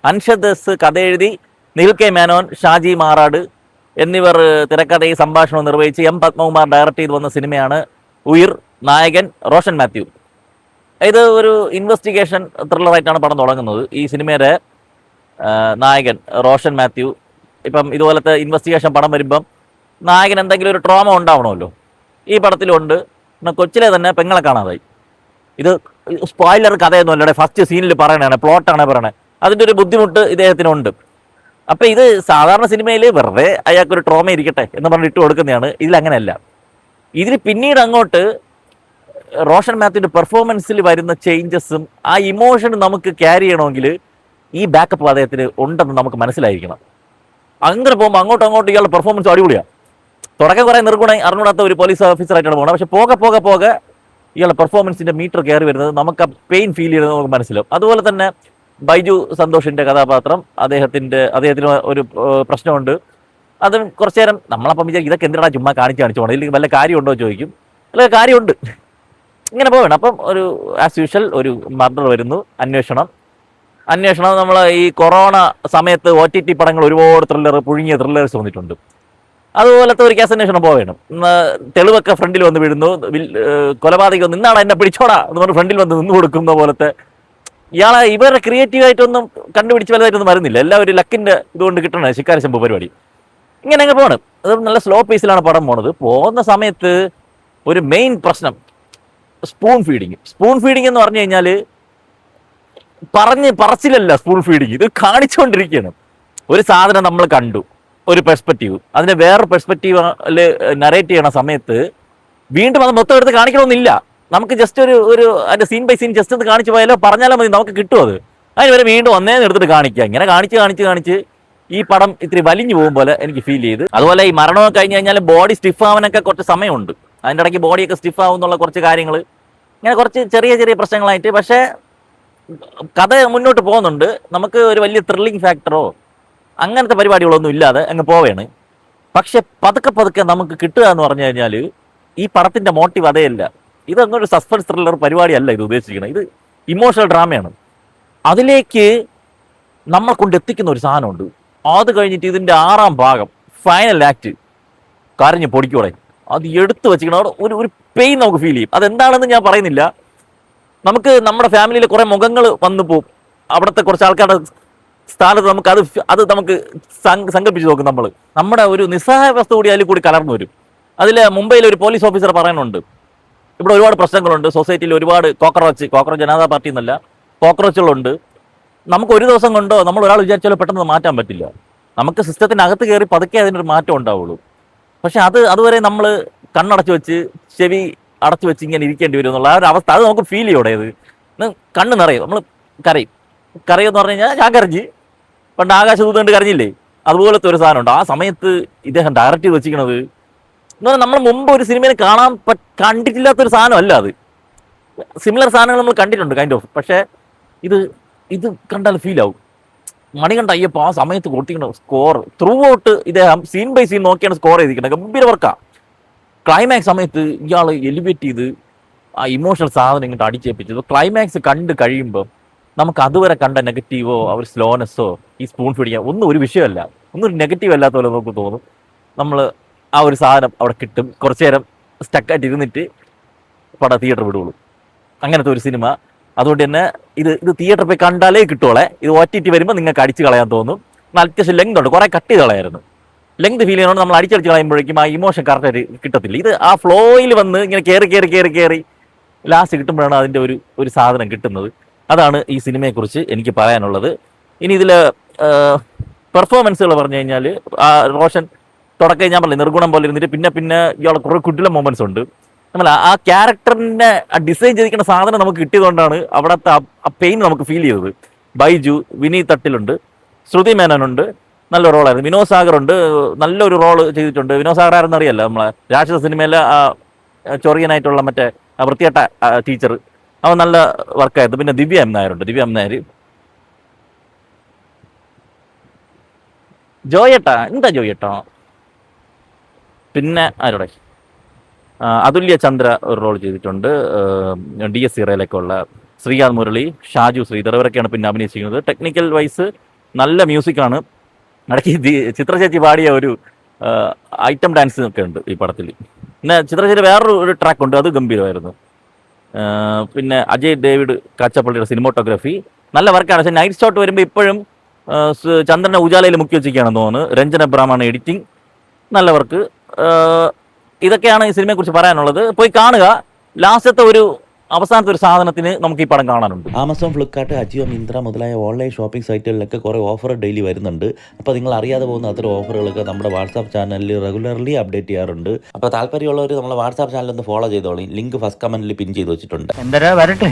Anshad S കഥ എഴുതി, Nikhil K Menon, Shaji Marad എന്നിവർ തിരക്കഥയും സംഭാഷണവും നിർവഹിച്ച് എം പത്മകുമാർ ഡയറക്റ്റ് ചെയ്ത് വന്ന സിനിമയാണ് ഉയിർ. നായകൻ റോഷൻ മാത്യു. ഇത് ഒരു ഇൻവെസ്റ്റിഗേഷൻ ത്രില്ലറായിട്ടാണ് പടം തുടങ്ങുന്നത്. ഈ സിനിമയുടെ നായകൻ റോഷൻ മാത്യു. ഇപ്പം ഇതുപോലത്തെ ഇൻവെസ്റ്റിഗേഷൻ പടം വരുമ്പം നായകൻ എന്തെങ്കിലും ഒരു ട്രോമ ഉണ്ടാവണമല്ലോ. ഈ പടത്തിലുണ്ട്. കൊച്ചിലെ തന്നെ പെങ്ങളെ കാണാതായി. ഇത് സ്പോയിലർ കഥയൊന്നും അല്ലേ, ഫസ്റ്റ് സീനിൽ പറയണേ, പ്ലോട്ടാണ് പറയണേ. അതിൻ്റെ ഒരു ബുദ്ധിമുട്ട് ഇദ്ദേഹത്തിനുണ്ട്. അപ്പം ഇത് സാധാരണ സിനിമയിൽ വെറുതെ അയാൾക്കൊരു ട്രോമ ഇരിക്കട്ടെ എന്ന് പറഞ്ഞിട്ട് ഇട്ട് കൊടുക്കുന്നതാണ്. ഇതിലങ്ങനെയല്ല. ഇതിൽ പിന്നീട് അങ്ങോട്ട് റോഷൻ മാത്യുവിൻ്റെ പെർഫോമൻസിൽ വരുന്ന ചേഞ്ചസും ആ ഇമോഷൻ നമുക്ക് ക്യാരി ചെയ്യണമെങ്കിൽ ഈ ബാക്കപ്പ് അദ്ദേഹത്തിന് ഉണ്ടെന്ന് നമുക്ക് മനസ്സിലായിരിക്കണം. അങ്ങനെ പോകുമ്പോൾ അങ്ങോട്ടും ഇയാളുടെ പെർഫോമൻസ് അടിപൊളിയാണ്. തുടക്കം കുറേ അറിഞ്ഞൂടാത്ത ഒരു പോലീസ് ഓഫീസറായിട്ടാണ് പോകുന്നത്. പക്ഷെ പോകെ ഇയാളുടെ പെർഫോമൻസിൻ്റെ മീറ്റർ കയറി വരുന്നത് നമുക്ക് ആ പെയിൻ ഫീൽ ചെയ്യുന്നത് നമുക്ക് മനസ്സിലാവും. അതുപോലെ തന്നെ ബൈജു സന്തോഷിൻ്റെ കഥാപാത്രം, അദ്ദേഹത്തിന് ഒരു പ്രശ്നമുണ്ട്. അതും കുറച്ചു നേരം നമ്മളപ്പം വിചാരിക്കും ഇതൊക്കെ എന്തിനാണ് ചുമ്മാ കാണിച്ചു പോകണം, ഇല്ലെങ്കിൽ വല്ല കാര്യമുണ്ടോ ചോദിക്കും. അല്ല, കാര്യമുണ്ട്, ഇങ്ങനെ പോകണം. അപ്പം ഒരു ആസ് യൂഷ്വൽ ഒരു മർഡർ വരുന്നു, അന്വേഷണം. നമ്മൾ ഈ കൊറോണ സമയത്ത് OTT പടങ്ങൾ ഒരുപാട് പുഴുങ്ങിയ ത്രില്ലേഴ്സ് വന്നിട്ടുണ്ട്. അതുപോലത്തെ ഒരു കേസ് അന്വേഷണം പോവേണം. തെളിവൊക്കെ ഫ്രണ്ടിൽ വന്ന് വീഴുന്നു, കൊലപാതകം നിന്നാണ് എന്നെ പിടിച്ചോടാ എന്ന് പറഞ്ഞ് ഫ്രണ്ടിൽ വന്ന് നിന്ന് കൊടുക്കുന്ന പോലത്തെ. ഇവരുടെ ക്രിയേറ്റീവായിട്ടൊന്നും കണ്ടുപിടിച്ച് വലുതായിട്ടൊന്നും വരുന്നില്ല. എല്ലാം ഒരു ലക്കിൻ്റെ ഇതുകൊണ്ട് കിട്ടണേ ശിക്കാരി ശംഭു പരിപാടി. ഇങ്ങനെ അങ്ങ് പോകണം. അത് നല്ല സ്ലോ പേസിലാണ് പടം പോണത്. പോകുന്ന സമയത്ത് ഒരു മെയിൻ പ്രശ്നം സ്പൂൺ ഫീഡിങ് എന്ന് പറഞ്ഞു കഴിഞ്ഞാൽ പറച്ചിലല്ല സ്പൂൺ ഫീഡിങ്, ഇത് കാണിച്ചുകൊണ്ടിരിക്കുകയാണ്. ഒരു സാധനം നമ്മൾ കണ്ടു, ഒരു പെർസ്പെക്റ്റീവ്, അതിനെ വേറെ പെർസ്പെക്റ്റീവിൽ നറേറ്റ് ചെയ്യണ സമയത്ത് വീണ്ടും അത് മൊത്തം എടുത്ത് കാണിക്കണമെന്നില്ല. നമുക്ക് ജസ്റ്റ് ഒരു അതിൻ്റെ സീൻ ബൈ സീൻ ജസ്റ്റ് ഒന്ന് കാണിച്ചു പോയാലോ പറഞ്ഞാലോ മതി, നമുക്ക് കിട്ടും. അതിന് വരെ വീണ്ടും ഒന്നേന്ന് എടുത്തിട്ട് കാണിക്കുക. ഇങ്ങനെ കാണിച്ച് ഈ പടം ഇത്തിരി വലിഞ്ഞു പോകും പോലെ എനിക്ക് ഫീൽ ചെയ്ത്. അതുപോലെ ഈ മരണമൊക്കെ കഴിഞ്ഞ് കഴിഞ്ഞാൽ ബോഡി സ്റ്റിഫ് ആവാനൊക്കെ കുറച്ച് സമയമുണ്ട്. അതിൻ്റെ ഇടയ്ക്ക് ബോഡിയൊക്കെ സ്റ്റിഫ് ആവും എന്നുള്ള കുറച്ച് കാര്യങ്ങൾ, ഇങ്ങനെ കുറച്ച് ചെറിയ പ്രശ്നങ്ങളായിട്ട്. പക്ഷേ കഥ മുന്നോട്ട് പോകുന്നുണ്ട്. നമുക്ക് ഒരു വലിയ ത്രില്ലിങ് ഫാക്ടറോ അങ്ങനത്തെ പരിപാടികളൊന്നും ഇല്ലാതെ അങ്ങ് പോവുകയാണ്. പക്ഷെ പതുക്കെ നമുക്ക് കിട്ടുക എന്ന് പറഞ്ഞു കഴിഞ്ഞാൽ ഈ പടത്തിൻ്റെ മോട്ടീവ് അതേയല്ല. ഇതങ്ങനൊരു സസ്പെൻസ് ത്രില്ലർ പരിപാടിയല്ല ഇത് ഉദ്ദേശിക്കുന്നത്. ഇത് ഇമോഷണൽ ഡ്രാമയാണ്. അതിലേക്ക് നമ്മൾ കൊണ്ടെത്തിക്കുന്ന ഒരു സാധനമുണ്ട്. അത് കഴിഞ്ഞിട്ട് ഇതിൻ്റെ 6ാം ഭാഗം ഫൈനൽ ആക്ട് കരഞ്ഞ് പൊടിക്കോടെ അത് എടുത്തു വെച്ചിരിക്കണം. അവിടെ ഒരു പെയിൻ നമുക്ക് ഫീൽ ചെയ്യും. അതെന്താണെന്ന് ഞാൻ പറയുന്നില്ല. നമുക്ക് നമ്മുടെ ഫാമിലിയിൽ കുറേ മുഖങ്ങൾ വന്നു പോകും. അവിടുത്തെ കുറച്ച് ആൾക്കാരുടെ സ്ഥാനത്ത് നമുക്ക് അത് നമുക്ക് സങ്കല്പിച്ച് നോക്കും. നമ്മുടെ ഒരു നിസ്സഹായാവസ്ഥ കൂടി അതിൽ കൂടി കലർന്നു വരും. അതിൽ മുംബൈയിലെ ഒരു പോലീസ് ഓഫീസർ പറയുന്നുണ്ട്, ഇവിടെ ഒരുപാട് പ്രശ്നങ്ങളുണ്ട്, സൊസൈറ്റിയിൽ ഒരുപാട് കോക്രോച്ച് ജനതാ പാർട്ടി എന്നല്ല, കോക്രോച്ചുകളുണ്ട്. നമുക്ക് ഒരു ദിവസം കൊണ്ടോ നമ്മൾ ഒരാൾ വിചാരിച്ചാലോ പെട്ടെന്ന് മാറ്റാൻ പറ്റില്ല. നമുക്ക് സിസ്റ്റത്തിനകത്ത് കയറി പതുക്കെ അതിനൊരു മാറ്റം ഉണ്ടാവുള്ളൂ. പക്ഷെ അതുവരെ നമ്മൾ കണ്ണടച്ചു വെച്ച് ചെവി അടച്ചു വെച്ച് ഇങ്ങനെ ഇരിക്കേണ്ടി വരും എന്നുള്ള ആ ഒരു അവസ്ഥ അത് നമുക്ക് ഫീൽ ചെയ്യോടെ. ഇത് കണ്ണ് നിറയും, നമ്മൾ കരയെന്ന് പറഞ്ഞു കഴിഞ്ഞാൽ ഞാൻ കരഞ്ഞ് പണ്ട് ആകാശദൂത് കൊണ്ട് കരഞ്ഞില്ലേ, അതുപോലത്തെ ഒരു സാധനമുണ്ട്. ആ സമയത്ത് ഇദ്ദേഹം ഡയറക്റ്റ് ചെയ്ത് വെച്ചിരിക്കണത് എന്ന് പറഞ്ഞാൽ നമ്മൾ മുമ്പ് ഒരു സിനിമയിൽ കണ്ടിട്ടില്ലാത്തൊരു സാധനമല്ല അത്. സിമിലർ സാധനങ്ങൾ നമ്മൾ കണ്ടിട്ടുണ്ട് കൈൻഡ് ഓഫ്. പക്ഷേ ഇത് കണ്ടാൽ ഫീൽ ആവും. മണികണ്ഠ അയ്യപ്പ ആ സമയത്ത് കൊടുത്തിരിക്കുന്ന സ്കോർ ത്രൂ ഔട്ട് ഇദ്ദേഹം സീൻ ബൈ സീൻ നോക്കിയാണ് സ്കോർ ചെയ്തിരിക്കുന്നത്. ഗംഭീര വർക്കാണ്. ക്ലൈമാക്സ് സമയത്ത് ഇയാൾ എലിവേറ്റ് ചെയ്ത് ആ ഇമോഷണൽ സാധനം ഇങ്ങോട്ട് അടിച്ചേൽപ്പിച്ചത്. ക്ലൈമാക്സ് കണ്ട് കഴിയുമ്പോൾ നമുക്ക് അതുവരെ കണ്ട നെഗറ്റീവോ അവർ സ്ലോനെസ്സോ ഈ സ്പൂൺ ഫീഡിങ്ങോ ഒന്നും ഒരു വിഷയമല്ല, ഒന്നും നെഗറ്റീവ് അല്ലാത്ത പോലെ നമുക്ക് തോന്നും. നമ്മൾ ആ ഒരു സാധനം അവിടെ കിട്ടും. കുറച്ചു നേരം സ്റ്റക്കായിട്ട് ഇരുന്നിട്ട് തിയേറ്റർ വിടുകയുള്ളൂ. അങ്ങനത്തെ ഒരു സിനിമ. അതുകൊണ്ട് തന്നെ ഇത് തിയേറ്ററിൽ പോയി കണ്ടാലേ കിട്ടുവോളെ. ഇത് OTT വരുമ്പോൾ നിങ്ങൾക്ക് അടിച്ച് കളയാൻ തോന്നും. അത്യാവശ്യം ലെങ്ത് ഉണ്ട്, കുറേ കട്ട് ചെയ്ത് കളയായിരുന്നു. ലെങ്ത് ഫീൽ ചെയ്യുന്നതുകൊണ്ട് നമ്മൾ അടിച്ചടിച്ച് കളയുമ്പോഴേക്കും ആ ഇമോഷൻ കറക്റ്റായിട്ട് കിട്ടത്തില്ല. ഇത് ആ ഫ്ലോയിൽ വന്ന് ഇങ്ങനെ കയറി ലാസ്റ്റ് കിട്ടുമ്പോഴാണ് അതിൻ്റെ ഒരു സാധനം കിട്ടുന്നത്. അതാണ് ഈ സിനിമയെക്കുറിച്ച് എനിക്ക് പറയാനുള്ളത്. ഇനി ഇതിൽ പെർഫോമൻസുകൾ പറഞ്ഞു കഴിഞ്ഞാൽ റോഷൻ തുടക്കം ഞാൻ പറഞ്ഞു നിർഗുണം പോലെ ഇരുന്നിട്ട് പിന്നെ ഇയാളെ കുറേ കുട്ടില മൊമെൻറ്റ്സ് ഉണ്ട്. നമ്മൾ ആ ക്യാരക്ടറിനെ ഡിസൈൻ ചെയ്തിരിക്കുന്ന സാധനം നമുക്ക് കിട്ടിയതുകൊണ്ടാണ് അവിടുത്തെ ആ പെയിൻ നമുക്ക് ഫീൽ ചെയ്തത്. ബൈജു, വിനീത് തട്ടിലുണ്ട്, ശ്രുതി മേനോനുണ്ട്, നല്ല റോളായിരുന്നു. വിനോദ് സാഗർ ഉണ്ട്, നല്ലൊരു റോള് ചെയ്തിട്ടുണ്ട്. വിനോദ് സാഗർ ആരെന്നറിയാലോ, നമ്മളെ രാക്ഷസ സിനിമയിലെ ആ ചൊറിയനായിട്ടുള്ള മറ്റേ വൃത്തികെട്ട ടീച്ചർ, അവൻ നല്ല വർക്കായിരുന്നു. പിന്നെ ദിവ്യ എം നായരുണ്ട്. ദിവ്യ എം നായർ, ജോയേട്ടാ, പിന്നെ ആരോടെ അതുല്യ ചന്ദ്ര ഒരു റോൾ ചെയ്തിട്ടുണ്ട്. DS സീറയിലൊക്കെ ഉള്ള ശ്രീകാന്ത് മുരളി, ഷാജു ശ്രീധർ ഇവരൊക്കെയാണ് പിന്നെ അഭിനയിച്ചിരിക്കുന്നത്. ടെക്നിക്കൽ വൈസ് നല്ല മ്യൂസിക്കാണ്. ഇടയ്ക്ക് ചിത്ര ചേച്ചി പാടിയ ഒരു ഐറ്റം ഡാൻസ് ഒക്കെ ഉണ്ട് ഈ പടത്തിൽ. പിന്നെ ചിത്ര ചേച്ചി വേറൊരു ട്രാക്ക് ഉണ്ട്, അത് ഗംഭീരമായിരുന്നു. പിന്നെ അജയ് ഡേവിഡ് കാച്ചപ്പള്ളിയുടെ സിനിമോട്ടോഗ്രാഫി നല്ല വർക്കാണ്. പക്ഷേ നൈറ്റ് ഷോട്ട് വരുമ്പോൾ ഇപ്പോഴും ചന്ദ്രനെ ഉജാലയിൽ മുക്കി വെച്ചിരിക്കുകയാണെന്ന് തോന്നുന്നു. രഞ്ജൻ അബ്രാമാണ് എഡിറ്റിംഗ്, നല്ല വർക്ക്. ഇതൊക്കെയാണ് ഈ സിനിമയെക്കുറിച്ച് പറയാനുള്ളത്. പോയി കാണുക. ലാസ്റ്റത്തെ അവസാനത്തെ ഒരു സാധനത്തിന് നമുക്ക് ഈ പടം കാണാനുണ്ട്. ആമസോൺ, ഫ്ലിപ്കാർട്ട്, അജിയോ, മിന്ത്ര മുതലായ ഓൺലൈൻ ഷോപ്പിംഗ് സൈറ്റുകളിലൊക്കെ കുറേ ഓഫർ ഡെയിലി വരുന്നുണ്ട്. അപ്പോൾ നിങ്ങൾ അറിയാതെ പോകുന്ന അത്തരം ഓഫറുകളൊക്കെ നമ്മുടെ വാട്സാപ്പ് ചാനലിൽ റെഗുലർലി അപ്ഡേറ്റ് ചെയ്യാറുണ്ട്. അപ്പോൾ താല്പര്യമുള്ളവർ നമ്മളെ വാട്സാപ്പ് ചാനൽ ഒന്ന് ഫോളോ ചെയ്തോളി. ലിങ്ക് ഫസ്റ്റ് കമന്റിൽ പിൻ ചെയ്ത് വെച്ചിട്ടുണ്ട്. എന്തരാ വരട്ടെ.